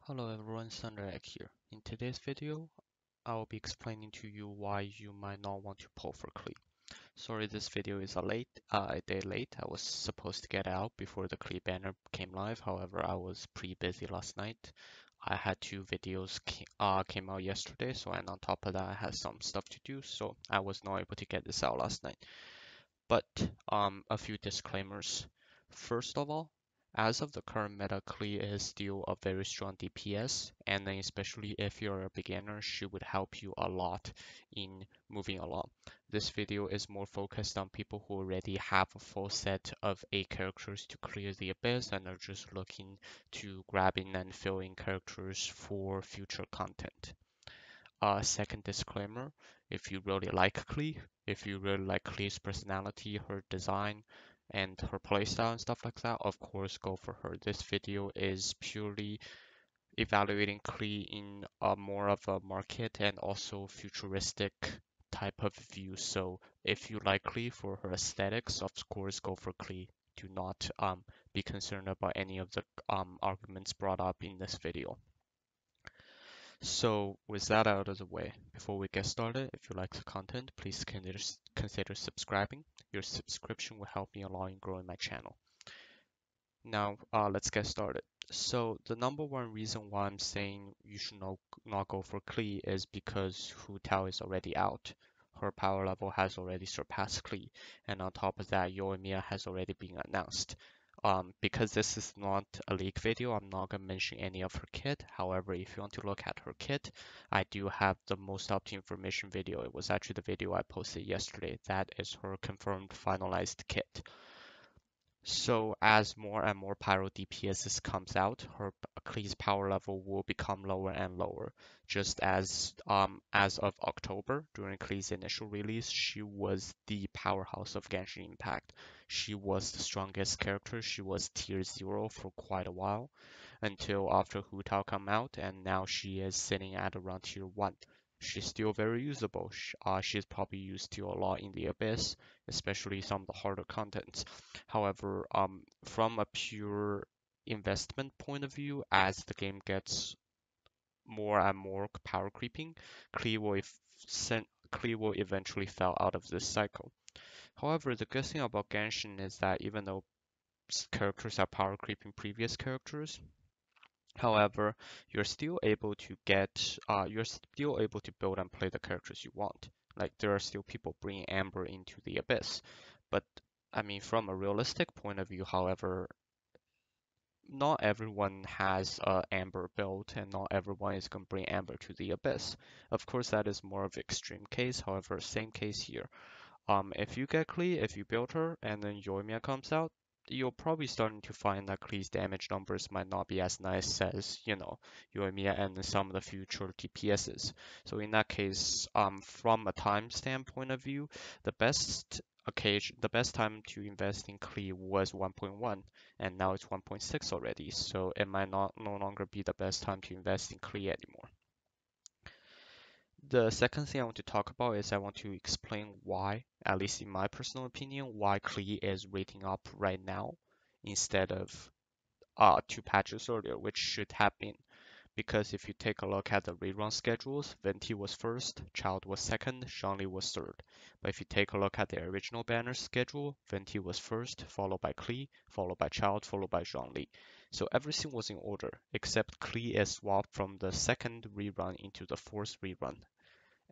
Hello everyone, Sunderek here. In today's video, I will be explaining to you why you might not want to pull for Klee. Sorry this video is a day late. I was supposed to get out before the Klee banner came live. However, I was pretty busy last night. I had two videos came out yesterday, and on top of that, I had some stuff to do, so I was not able to get this out last night. But a few disclaimers. First of all, as of the current meta, Klee is still a very strong DPS, and then especially if you're a beginner, she would help you a lot in moving along. This video is more focused on people who already have a full set of 8 characters to clear the abyss and are just looking to grab in and fill in characters for future content. Second disclaimer, if you really like Klee, if you really like Klee's personality, her design, and her playstyle and stuff like that, of course go for her. This video is purely evaluating Klee in a more of a market and also futuristic type of view. So if you like Klee for her aesthetics, of course go for Klee. Do not be concerned about any of the arguments brought up in this video. So with that out of the way, before we get started, if you like the content, please consider subscribing. Your subscription will help me along in growing my channel. Now, let's get started. So the number one reason why I'm saying you should not go for Klee is because Hu Tao is already out. Her power level has already surpassed Klee, and on top of that, Yoimiya has already been announced. Because this is not a leak video, I'm not going to mention any of her kit. However, if you want to look at her kit, I do have the most up to information video. It was actually the video I posted yesterday. That is her confirmed finalized kit. So as more and more Pyro DPSs comes out, her Klee's power level will become lower and lower. Just as of October, during Klee's initial release, she was the powerhouse of Genshin Impact. She was the strongest character. She was tier 0 for quite a while until after Hu Tao come out, and now she is sitting at around tier 1. She's still very usable. She's probably used to a lot in the Abyss, especially some of the harder contents. However, from a pure investment point of view, as the game gets more and more power creeping, Klee will, Klee will eventually fall out of this cycle. However, the good thing about Genshin is that even though characters are power creeping previous characters, however, you're still able to build and play the characters you want. Like there are still people bringing Amber into the Abyss, but I mean, from a realistic point of view, however, not everyone has a Amber build, and not everyone is going to bring Amber to the Abyss. Of course, that is more of an extreme case. However, same case here. If you get Klee, if you build her, and then Yoimiya comes out, you're probably starting to find that Klee's damage numbers might not be as nice as, Yoimiya and some of the future DPSs. So in that case, from a time standpoint of view, the best time to invest in Klee was 1.1, and now it's 1.6 already. So it might not no longer be the best time to invest in Klee anymore. The second thing I want to talk about is I want to explain why, at least in my personal opinion, why Klee is rating up right now instead of 2 patches earlier, which should have been. Because if you take a look at the rerun schedules, Venti was first, Child was second, Zhongli was third. But if you take a look at the original banner schedule, Venti was first, followed by Klee, followed by Child, followed by Zhongli. So everything was in order, except Klee is swapped from the second rerun into the fourth rerun.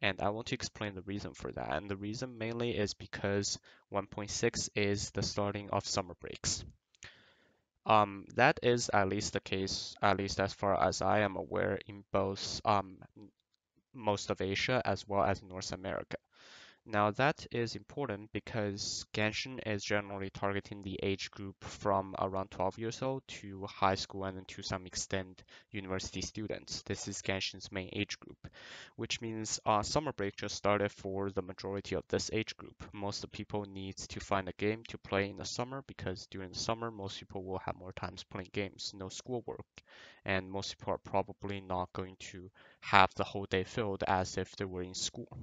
And I want to explain the reason for that. And the reason mainly is because 1.6 is the starting of summer breaks. That is at least the case, at least as far as I am aware, in both most of Asia as well as North America. Now that is important because Genshin is generally targeting the age group from around 12 years old to high school and then to some extent university students. This is Genshin's main age group, which means summer break just started for the majority of this age group. Most people need to find a game to play in the summer because during the summer most people will have more times playing games, no schoolwork, and most people are probably not going to have the whole day filled as if they were in school.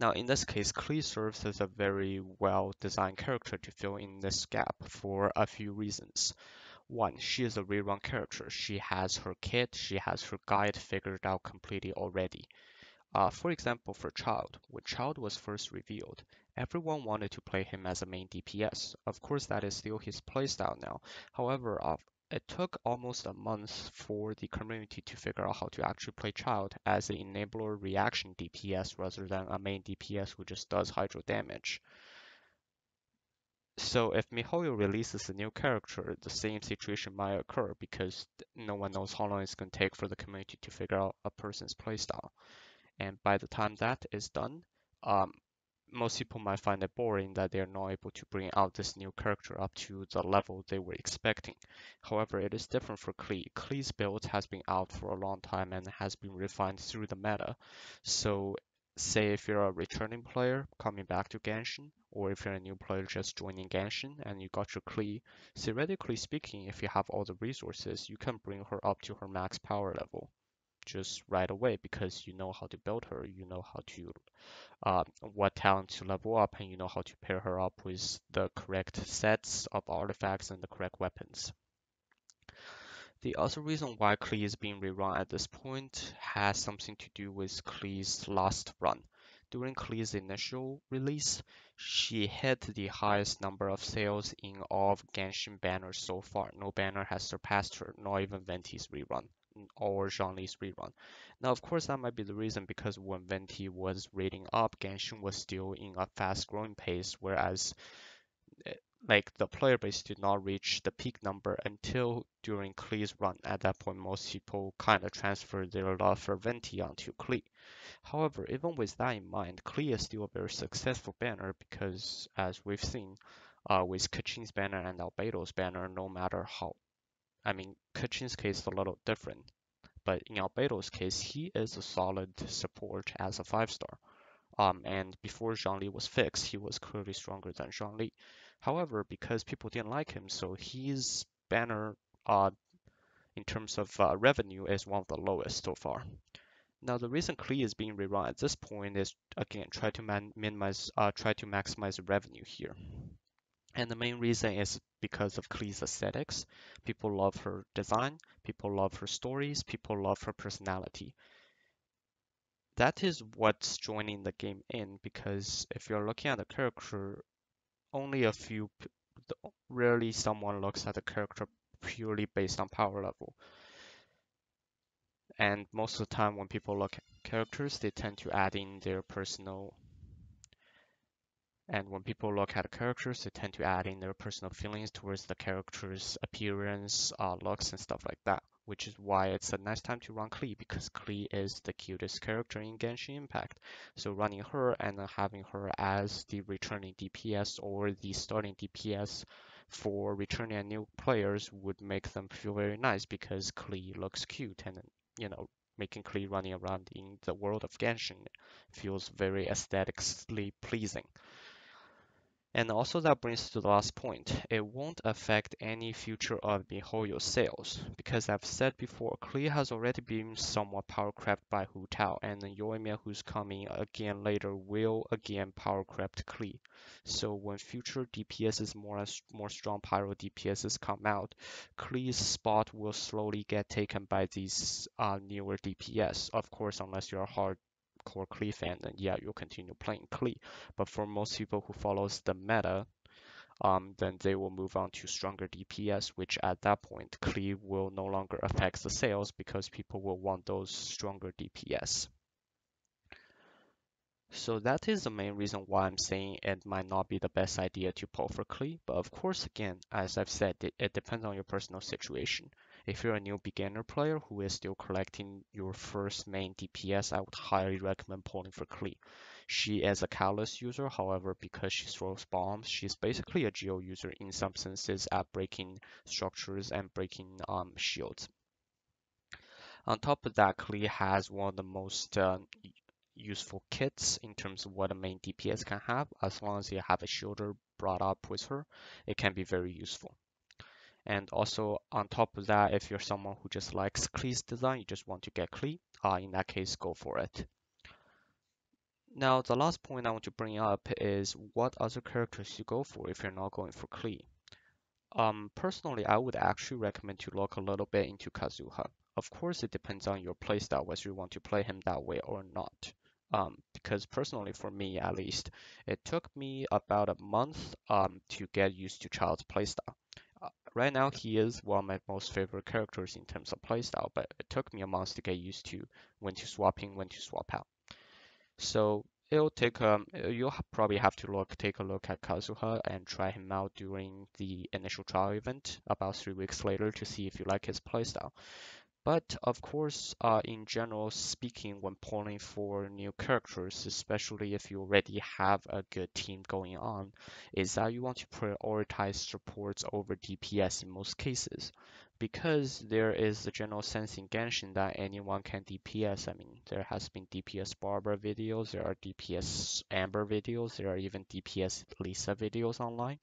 Now, in this case, Klee serves as a very well-designed character to fill in this gap for a few reasons. One, she is a rerun character. She has her kit, she has her guide figured out completely already. For example, for Child, when Child was first revealed, everyone wanted to play him as a main DPS. Of course, that is still his playstyle now. However, it took almost a month for the community to figure out how to actually play Child as an enabler reaction DPS rather than a main DPS who just does hydro damage. So if miHoYo releases a new character, the same situation might occur because no one knows how long it's going to take for the community to figure out a person's playstyle. And by the time that is done, um, most people might find it boring that they are not able to bring out this new character up to the level they were expecting. However, it is different for Klee. Klee's build has been out for a long time and has been refined through the meta. So say if you're a returning player coming back to Genshin, or if you're a new player just joining Genshin and you got your Klee, theoretically speaking, if you have all the resources, you can bring her up to her max power level just right away because you know how to build her, you know how to what talent to level up, and you know how to pair her up with the correct sets of artifacts and the correct weapons. The other reason why Klee is being rerun at this point has something to do with Klee's last run. During Klee's initial release, she hit the highest number of sales in all of Genshin banners so far. No banner has surpassed her, not even Venti's rerun or Zhongli's rerun. Now, of course, that might be the reason because when Venti was rating up, Genshin was still in a fast-growing pace, whereas like the player base did not reach the peak number until during Klee's run. At that point, most people kind of transferred their love for Venti onto Klee. However, even with that in mind, Klee is still a very successful banner because, as we've seen, with Kachin's banner and Albedo's banner, no matter how, I mean, Kachin's case is a little different, but in Albedo's case, he is a solid support as a 5-star. And before Zhongli was fixed, he was clearly stronger than Zhongli. However, because people didn't like him, so his banner in terms of revenue is one of the lowest so far. Now, the reason Klee is being rerun at this point is again try to maximize revenue here. And the main reason is because of Klee's aesthetics. People love her design, people love her stories, people love her personality. That is what's joining the game in because if you're looking at the character, only a few, rarely someone looks at the character purely based on power level. And most of the time when people look at characters, they tend to add in their personal And when people look at characters, they tend to add in their personal feelings towards the character's appearance, looks, and stuff like that. Which is why it's a nice time to run Klee, because Klee is the cutest character in Genshin Impact. So running her and having her as the returning DPS or the starting DPS for returning new players would make them feel very nice because Klee looks cute and, making Klee running around in the world of Genshin feels very aesthetically pleasing. And also that brings to the last point. It won't affect any future of miHoYo sales, because I've said before, Klee has already been somewhat power crept by Hu Tao, and the Yoimiya who's coming again later will again power crept Klee. So when future DPSs more strong pyro DPSs come out, Klee's spot will slowly get taken by these newer DPS. Of course, unless you're a hardcore Klee fan, then yeah, you'll continue playing Klee. But for most people who follows the meta, then they will move on to stronger DPS, which at that point, Klee will no longer affect the sales because people will want those stronger DPS. So that is the main reason why I'm saying it might not be the best idea to pull for Klee. But of course, again, as I've said, it depends on your personal situation. If you're a new beginner player who is still collecting your first main DPS, I would highly recommend pulling for Klee. She is a Catalyst user, however, because she throws bombs, she's basically a Geo user in some senses at breaking structures and breaking shields. On top of that, Klee has one of the most useful kits in terms of what a main DPS can have. As long as you have a shielder brought up with her, it can be very useful. And also on top of that, if you're someone who just likes Klee's design, you just want to get Klee, in that case, go for it. Now, the last point I want to bring up is what other characters you go for if you're not going for Klee. Personally, I would actually recommend to look a little bit into Kazuha. Of course, it depends on your playstyle, whether you want to play him that way or not. Because personally, for me at least, it took me about a month to get used to Child's playstyle. Right now, he is one of my most favorite characters in terms of playstyle, but it took me a month to get used to when to swap in, when to swap out. So it'll take you'll probably have to take a look at Kazuha and try him out during the initial trial event about 3 weeks later to see if you like his playstyle. But of course, in general speaking, when pulling for new characters, especially if you already have a good team going on, is that you want to prioritize supports over DPS in most cases. Because there is a general sense in Genshin that anyone can DPS. I mean, there has been DPS Barbara videos, there are DPS Amber videos, there are even DPS Lisa videos online.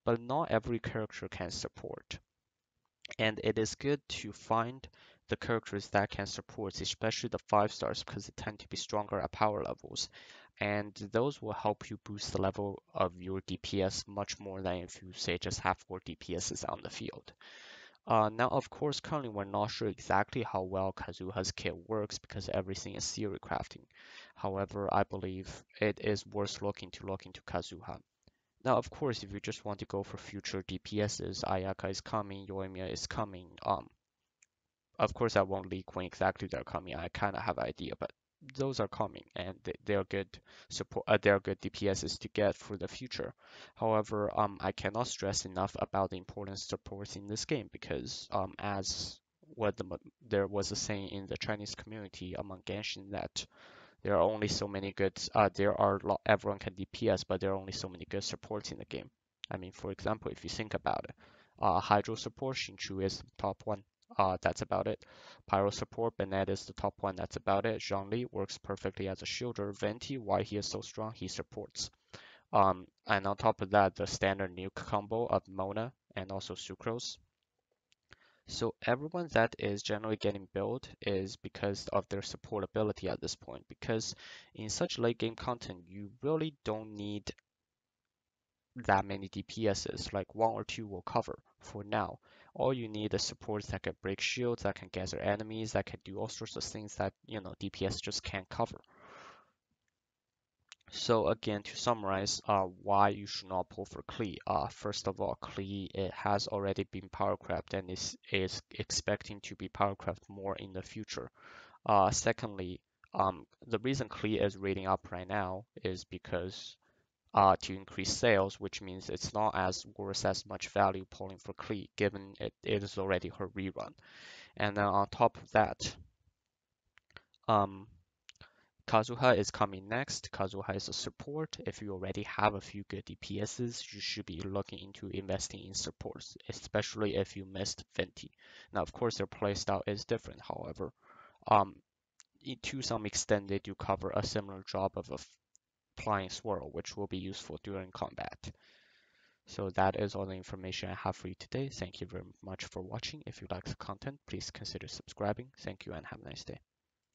But not every character can support. And it is good to find the characters that can support, especially the 5 stars, because they tend to be stronger at power levels. And those will help you boost the level of your DPS much more than if you say just have 4 DPSs on the field. Now, of course, currently we're not sure exactly how well Kazuha's kit works because everything is theory crafting. However, I believe it is worth look into Kazuha. Now, of course, if you just want to go for future DPSs, Ayaka is coming, Yoimiya is coming. Of course, I won't leak when exactly they're coming. I kind of have an idea, but those are coming, and they are good support. They are good DPSs to get for the future. However, I cannot stress enough about the importance of supports in this game because, as there was a saying in the Chinese community among Genshin that there are only so many good, everyone can DPS, but there are only so many good supports in the game. I mean, for example, if you think about it, Hydro support, Xingqiu is the top one. That's about it. Pyro support, Bennett is the top one. That's about it. Zhongli works perfectly as a shielder. Venti, why he is so strong, he supports. And on top of that, the standard nuke combo of Mona and also Sucrose. So everyone that is generally getting built is because of their supportability at this point. Because in such late game content, you really don't need that many DPSs, like 1 or 2 will cover for now. All you need is supports that can break shields, that can gather enemies, that can do all sorts of things that, DPS just can't cover. So again, to summarize, why you should not pull for Klee. First of all, Klee it has already been power crept and is expecting to be power crept more in the future. Secondly, the reason Klee is rating up right now is because to increase sales, which means it's not as worth as much value pulling for Klee, given it is already her rerun. And then on top of that, um, Kazuha is coming next. Kazuha is a support. If you already have a few good DPSs, you should be looking into investing in supports, especially if you missed Venti. Now, of course, their playstyle is different, however. Um, to some extent, they do cover a similar job of applying swirl, which will be useful during combat. So that is all the information I have for you today. Thank you very much for watching. If you like the content, please consider subscribing. Thank you and have a nice day.